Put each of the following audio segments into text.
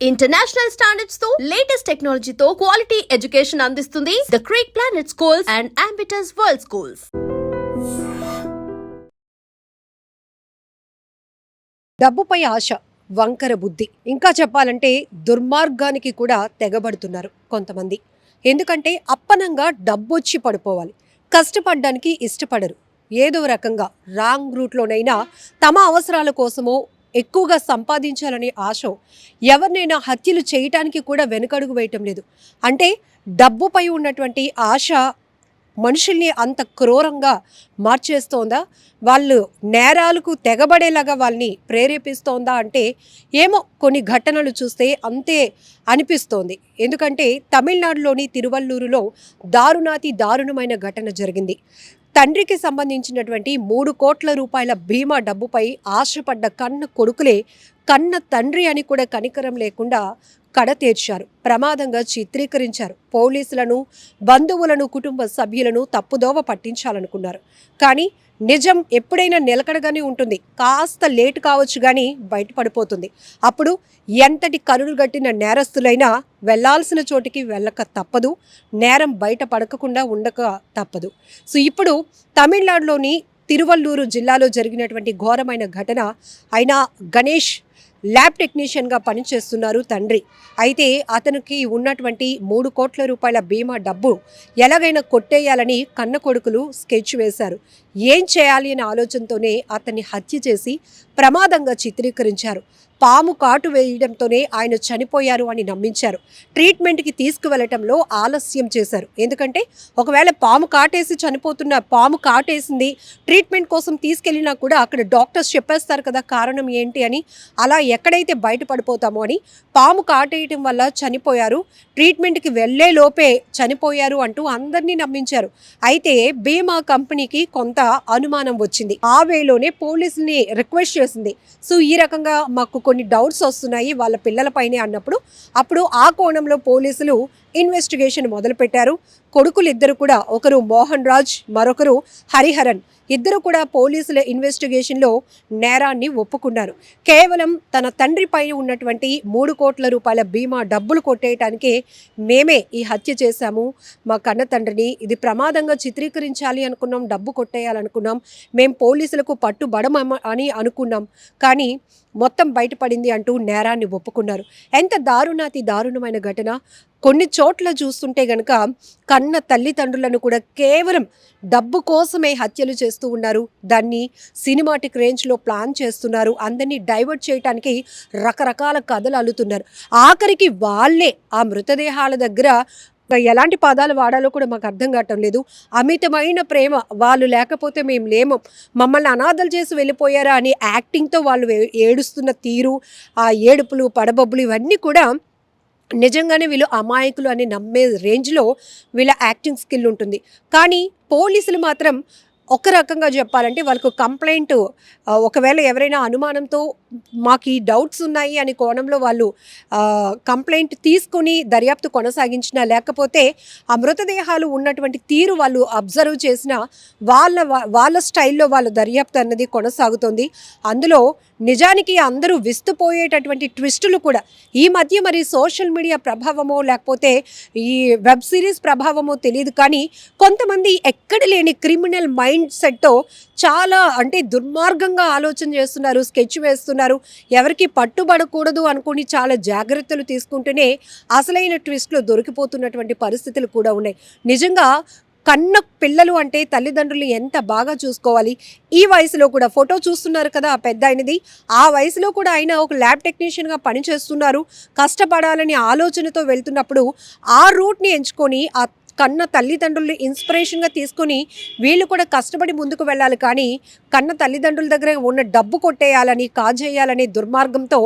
International standards తో latest technology తో quality education అందిస్తుంది the creek planet schools and Ambitus world schools. డబ్బుపై ఆశ, వంకర బుద్ధి, ఇంకా చెప్పాలంటే దుర్మార్గానికి కూడా తెగబడుతున్నారు కొంతమంది. ఎందుకంటే అప్పనంగా డబ్బొచ్చి పడిపోవాలి, కష్టపడడానికి ఇష్టపడరు. ఏదో రకంగా రాంగ్ రూట్లోనైనా తమ అవసరాల కోసమో ఎక్కువగా సంపాదించాలనే ఆశ ఎవరినైనా హత్యలు చేయటానికి కూడా వెనుకడుగు వేయటం లేదు. అంటే డబ్బుపై ఉన్నటువంటి ఆశ మనుషుల్ని అంత క్రూరంగా మార్చేస్తోందా, వాళ్ళు నేరాలకు తెగబడేలాగా వాళ్ళని ప్రేరేపిస్తోందా అంటే ఏమో కొన్ని ఘటనలు చూస్తే అంతే అనిపిస్తోంది. ఎందుకంటే తమిళనాడులోని తిరువల్లూరులో దారుణమైన ఘటన జరిగింది. తండ్రికి సంబంధించినటువంటి 3 కోట్ల రూపాయల బీమా డబ్బుపై ఆశపడ్డ కన్న కొడుకులే కన్న తండ్రి అని కూడా కనికరం లేకుండా కడతీర్చారు, ప్రమాదంగా చిత్రీకరించారు. పోలీసులను, బంధువులను, కుటుంబ సభ్యులను తప్పుదోవ పట్టించాలనుకున్నారు. కానీ నిజం ఎప్పుడైనా నిలకడగానే ఉంటుంది. కాస్త లేటు కావచ్చు కానీ బయటపడిపోతుంది. అప్పుడు ఎంతటి కరులు గట్టిన నేరస్తులైనా వెళ్లాల్సిన చోటికి వెళ్ళక తప్పదు, నేరం బయట పడకుండా ఉండక తప్పదు. సో ఇప్పుడు తమిళనాడులోని తిరువల్లూరు జిల్లాలో జరిగినటువంటి ఘోరమైన ఘటన. అయినా గణేష్ ల్యాబ్ టెక్నీషియన్గా పనిచేస్తున్నారు తండ్రి. అయితే అతనికి ఉన్నటువంటి 3 కోట్ల రూపాయల బీమా డబ్బు ఎలాగైనా కొట్టేయాలని కన్న కొడుకులు స్కెచ్ వేశారు. ఏం చేయాలి అనే ఆలోచనతోనే అతన్ని హత్య చేసి ప్రమాదంగా చిత్రీకరించారు. పాము కాటు వేయడంతోనే ఆయన చనిపోయారు అని నమ్మించారు. ట్రీట్మెంట్కి తీసుకువెళ్ళటంలో ఆలస్యం చేశారు. ఎందుకంటే ఒకవేళ పాము కాటేసింది ట్రీట్మెంట్ కోసం తీసుకెళ్ళినా కూడా అక్కడ డాక్టర్స్ చెప్పేస్తారు కదా కారణం ఏంటి అని. అలా ఎక్కడైతే బయటపడిపోతామో అని పాము కాటేయటం వల్ల చనిపోయారు, ట్రీట్మెంట్కి వెళ్ళే లోపే చనిపోయారు అంటూ అందరినీ నమ్మించారు. అయితే బీమా కంపెనీకి కొంత అనుమానం వచ్చింది. ఆ వేలోనే పోలీసుల్ని రిక్వెస్ట్ చేసింది. సో ఈ రకంగా మాకు కొన్ని డౌట్స్ వస్తున్నాయి వాళ్ళ పిల్లలపైనే అన్నప్పుడు అప్పుడు ఆ కోణంలో పోలీసులు ఇన్వెస్టిగేషన్ మొదలుపెట్టారు. కొడుకులు ఇద్దరు కూడా, ఒకరు మోహన్ రాజ్, మరొకరు హరిహరన్, ఇద్దరు కూడా పోలీసుల ఇన్వెస్టిగేషన్లో నేరాన్ని ఒప్పుకున్నారు. కేవలం తన తండ్రిపై ఉన్నటువంటి 3 కోట్ల రూపాయల బీమా డబ్బులు కొట్టేయటానికే మేమే ఈ హత్య చేశాము, మా కన్న తండ్రిని ఇది ప్రమాదంగా చిత్రీకరించాలి అనుకున్నాం, డబ్బు కొట్టేయాలనుకున్నాం, మేము పోలీసులకు పట్టుబడమ అని అనుకున్నాం, కానీ మొత్తం బయటపడింది అంటూ నేరాన్ని ఒప్పుకున్నారు. ఎంత దారుణమైన ఘటన. కొన్ని చోట్ల చూస్తుంటే గనక కన్న తల్లిదండ్రులను కూడా కేవలం డబ్బు కోసమే హత్యలు చేస్తూ ఉన్నారు. దాన్ని సినిమాటిక్ రేంజ్లో ప్లాన్ చేస్తున్నారు. అందరినీ డైవర్ట్ చేయడానికి రకరకాల కథలు అల్లుతున్నారు. ఆఖరికి వాళ్ళే ఆ మృతదేహాల దగ్గర ఎలాంటి పదాలు వాడాలో కూడా మాకు అర్థం కావటం లేదు. అమితమైన ప్రేమ, వాళ్ళు లేకపోతే మేము లేము, మమ్మల్ని అనాథలు చేసి వెళ్ళిపోయారా అని యాక్టింగ్తో వాళ్ళు ఏడుస్తున్న తీరు, ఆ ఏడుపులు, పడబొబ్బులు ఇవన్నీ కూడా నిజంగానే వీళ్ళు అమాయకులు అని నమ్మే రేంజ్లో వీళ్ళ యాక్టింగ్ స్కిల్ ఉంటుంది. కానీ పోలీసులు మాత్రం ఒక రకంగా చెప్పాలంటే వాళ్ళకు కంప్లైంట్, ఒకవేళ ఎవరైనా అనుమానంతో మాకు ఈ డౌట్స్ ఉన్నాయి అని కోణంలో వాళ్ళు కంప్లైంట్ తీసుకుని దర్యాప్తు కొనసాగించినా, లేకపోతే ఆ మృతదేహాలు ఉన్నటువంటి తీరు వాళ్ళు అబ్జర్వ్ చేసిన వాళ్ళ స్టైల్లో వాళ్ళ దర్యాప్తు అన్నది కొనసాగుతుంది. అందులో నిజానికి అందరూ విస్తుపోయేటటువంటి ట్విస్టులు కూడా ఈ మధ్య మరి సోషల్ మీడియా ప్రభావమో లేకపోతే ఈ వెబ్ సిరీస్ ప్రభావమో తెలియదు, కానీ కొంతమంది ఎక్కడ లేని క్రిమినల్ మైండ్ సెట్తో చాలా అంటే దుర్మార్గంగా ఆలోచన చేస్తున్నారు, స్కెచ్ వేస్తున్నారు. ఎవరికి పట్టుబడకూడదు అనుకుని చాలా జాగ్రత్తలు తీసుకుంటూనే అసలైన ట్విస్ట్లో దొరికిపోతున్నటువంటి పరిస్థితులు కూడా ఉన్నాయి. నిజంగా కన్న పిల్లలు అంటే తల్లిదండ్రులు ఎంత బాగా చూసుకోవాలి. ఈ వయసులో కూడా ఫోటో చూస్తున్నారు కదా ఆ పెద్ద ఆయనది, ఆ వయసులో కూడా ఆయన ఒక ల్యాబ్ టెక్నీషియన్గా పనిచేస్తున్నారు. కష్టపడాలని ఆలోచనతో వెళ్తున్నప్పుడు ఆ రూట్ని ఎంచుకొని ఆ కన్న తల్లిదండ్రుల్ని ఇన్స్పిరేషన్గా తీసుకొని వీళ్ళు కూడా కష్టపడి ముందుకు వెళ్ళాలి. కానీ కన్న తల్లిదండ్రుల దగ్గర ఉన్న డబ్బు కొట్టేయాలని, కాజేయాలనే దుర్మార్గంతో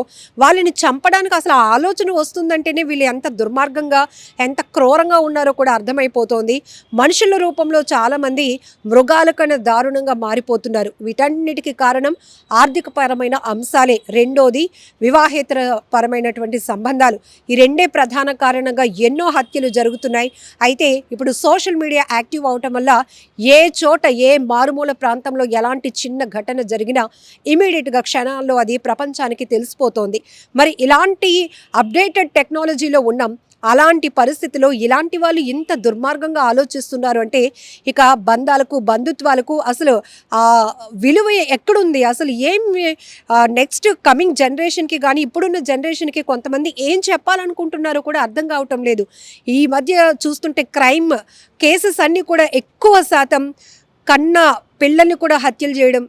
వాళ్ళని చంపడానికి అసలు ఆలోచన వస్తుందంటేనే వీళ్ళు ఎంత దుర్మార్గంగా, ఎంత క్రూరంగా ఉన్నారో కూడా అర్థమైపోతోంది. మనుషుల రూపంలో చాలామంది మృగాల కన్నా దారుణంగా మారిపోతున్నారు. వీటన్నిటికీ కారణం ఆర్థికపరమైన అంశాలే. రెండోది వివాహేతర పరమైనటువంటి సంబంధాలు. ఈ రెండే ప్రధాన కారణంగా ఎన్నో హత్యలు జరుగుతున్నాయి. అయితే ఇప్పుడు సోషల్ మీడియా యాక్టివ్ అవటం వల్ల ఏ చోట ఏ మారుమూల ప్రాంతంలో ఎలాంటి చిన్న ఘటన జరిగినా ఇమీడియట్గా క్షణాల్లో అది ప్రపంచానికి తెలిసిపోతోంది. మరి ఇలాంటి అప్డేటెడ్ టెక్నాలజీలో ఉన్నాం. అలాంటి పరిస్థితిలో ఇలాంటి వాళ్ళు ఇంత దుర్మార్గంగా ఆలోచిస్తున్నారు అంటే ఇక బంధాలకు బంధుత్వాలకు అసలు విలువ ఎక్కడుంది? అసలు ఏం నెక్స్ట్ కమింగ్ జనరేషన్కి కానీ ఇప్పుడున్న జనరేషన్కి కొంతమంది ఏం చెప్పాలనుకుంటున్నారో కూడా అర్థం కావటం లేదు. ఈ మధ్య చూస్తుంటే క్రైమ్ కేసెస్ అన్నీ కూడా ఎక్కువ శాతం కన్న పిల్లల్ని కూడా హత్యలు చేయడం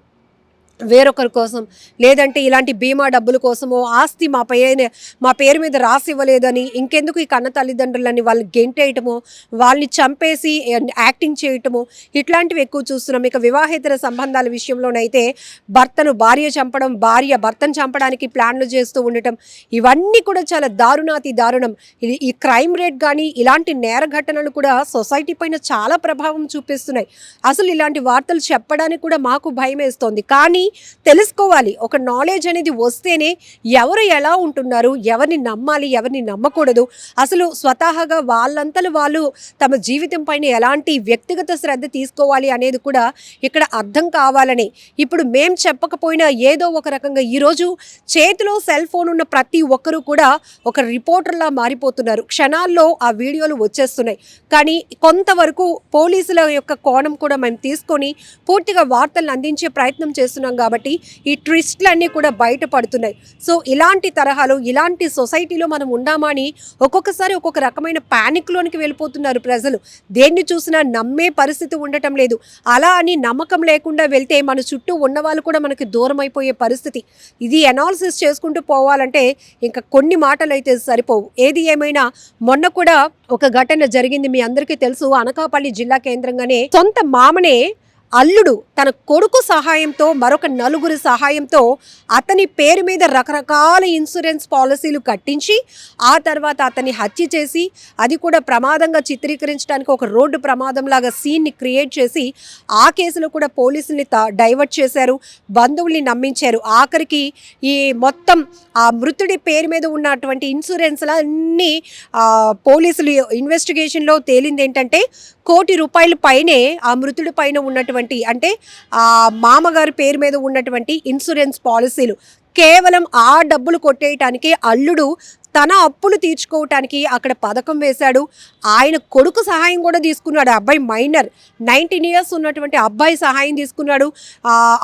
వేరొకరి కోసం, లేదంటే ఇలాంటి బీమా డబ్బుల కోసమో, ఆస్తి మా పేరు మీద రాసి ఇవ్వలేదని ఇంకెందుకు ఈ కన్న తల్లిదండ్రులని వాళ్ళు గెంటేయటమో, వాళ్ళని చంపేసి యాక్టింగ్ చేయటమో ఇట్లాంటివి ఎక్కువ చూస్తున్నాం. ఇక వివాహేతర సంబంధాల విషయంలోనైతే భార్య చంపడం, భార్య భర్తను చంపడానికి ప్లాన్లు చేస్తూ ఉండటం, ఇవన్నీ కూడా చాలా దారుణాతి దారుణం. ఈ క్రైమ్ రేట్ కానీ ఇలాంటి నేర ఘటనలు కూడా సొసైటీ పైన చాలా ప్రభావం చూపిస్తున్నాయి. అసలు ఇలాంటి వార్తలు చెప్పడానికి కూడా మాకు భయం వేస్తోంది. కానీ తెలుసుకోవాలి, ఒక నాలెడ్జ్ అనేది వస్తేనే ఎవరు ఎలా ఉంటున్నారు, ఎవరిని నమ్మాలి, ఎవరిని నమ్మకూడదు, అసలు స్వతహాగా వాళ్ళంతలు వాళ్ళు తమ జీవితం పైన ఎలాంటి వ్యక్తిగత శ్రద్ధ తీసుకోవాలి అనేది కూడా ఇక్కడ అర్థం కావాలని ఇప్పుడు మేం చెప్పకపోయినా ఏదో ఒక రకంగా ఈరోజు చేతిలో సెల్ ఫోన్ ఉన్న ప్రతి ఒక్కరూ కూడా ఒక రిపోర్టర్లా మారిపోతున్నారు. క్షణాల్లో ఆ వీడియోలు వచ్చేస్తున్నాయి. కానీ కొంతవరకు పోలీసుల యొక్క కోణం కూడా మేము తీసుకొని పూర్తిగా వార్తలను అందించే ప్రయత్నం చేస్తున్నాం కాబట్టి ఈ ట్విస్ట్లన్నీ కూడా బయటపడుతున్నాయి. సో ఇలాంటి తరహాలో ఇలాంటి సొసైటీలో మనం ఉన్నామని ఒక్కొక్కసారి ఒక్కొక్క రకమైన ప్యానిక్లోనికి వెళ్ళిపోతున్నారు ప్రజలు. దేన్ని చూసినా నమ్మే పరిస్థితి ఉండటం లేదు. అలా అని నమ్మకం లేకుండా వెళ్తే మన చుట్టూ ఉన్న వాళ్ళు కూడా మనకి దూరం అయిపోయే పరిస్థితి. ఇది అనాలిసిస్ చేసుకుంటూ పోవాలంటే ఇంకా కొన్ని మాటలు అయితే సరిపోవు. ఏది ఏమైనా మొన్న కూడా ఒక ఘటన జరిగింది, మీ అందరికీ తెలుసు. అనకాపల్లి జిల్లా కేంద్రంగానే సొంత మామనే అల్లుడు తన కొడుకు సహాయంతో మరొక నలుగురి సహాయంతో అతని పేరు మీద రకరకాల ఇన్సూరెన్స్ పాలసీలు కట్టించి ఆ తర్వాత అతన్ని హత్య చేసి, అది కూడా ప్రమాదంగా చిత్రీకరించడానికి ఒక రోడ్డు ప్రమాదంలాగా సీన్ని క్రియేట్ చేసి ఆ కేసులో కూడా పోలీసుల్ని డైవర్ట్ చేశారు, బంధువుల్ని నమ్మించారు. ఆఖరికి ఈ మొత్తం ఆ మృతుడి పేరు మీద ఉన్నటువంటి ఇన్సూరెన్స్లన్నీ పోలీసులు ఇన్వెస్టిగేషన్లో తేలింది ఏంటంటే ₹1,00,00,000 పైనే ఆ మృతుడి పైన ఉన్నటువంటి, అంటే ఆ మామగారి పేరు మీద ఉన్నటువంటి ఇన్సూరెన్స్ పాలసీలు కేవలం ఆ డబ్బులు కొట్టేయటానికి అల్లుడు తన అప్పులు తీర్చుకోవటానికి అక్కడ పథకం వేశాడు. ఆయన కొడుకు సహాయం కూడా తీసుకున్నాడు. అబ్బాయి మైనర్ 19 years ఉన్నటువంటి అబ్బాయి సహాయం తీసుకున్నాడు.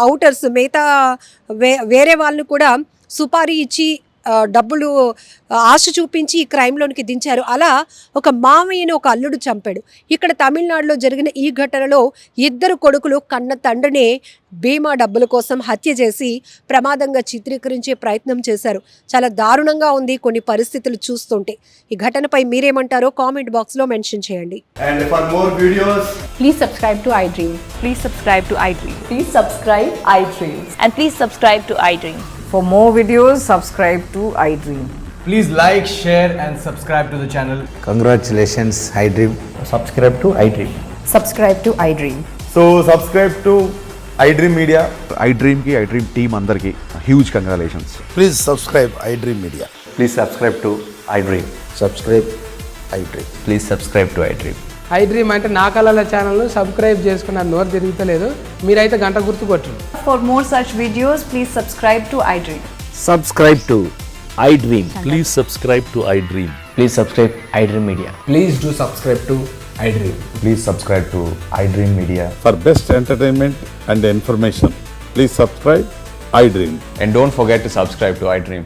అవుటర్స్ మిగతా వేరే వాళ్ళు కూడా సుపారీ ఇచ్చి డబ్బులు ఆశ చూపించి ఈ క్రైమ్లోనికి దించారు. అలా ఒక మామయ్యను ఒక అల్లుడు చంపాడు. ఇక్కడ తమిళనాడులో జరిగిన ఈ ఘటనలో 2 కొడుకులు కన్న తండ్రినే బీమా డబ్బుల కోసం హత్య చేసి ప్రమాదంగా చిత్రీకరించే ప్రయత్నం చేశారు. చాలా దారుణంగా ఉంది కొన్ని పరిస్థితులు చూస్తుంటే. ఈ ఘటనపై మీరేమంటారో కామెంట్ బాక్స్లో మెన్షన్ చేయండి. And for more videos, Please subscribe to iDream. Please subscribe to iDream. Please subscribe iDream. And please subscribe to iDream. For more videos, subscribe to iDream. please like, share and subscribe to the channel. Congratulations, iDream. Subscribe to iDream. Subscribe to iDream. So subscribe to iDream Media. iDream ki iDream team andarki huge congratulations. Please subscribe iDream Media. Please subscribe to iDream. Subscribe iDream. Please subscribe to iDream. iDream అంటే నా కళల ఛానల్ను subscribe చేసుకున్న నోరు తిరుగుతలేదు, మీరైతే గంట గుర్తు కొట్టండి. For more such videos, please subscribe to iDream. Subscribe to iDream. Please subscribe to iDream. Please subscribe iDream Media. Please do subscribe to iDream. Please subscribe to iDream Media. For best entertainment and information, please subscribe iDream. And don't forget to subscribe to iDream.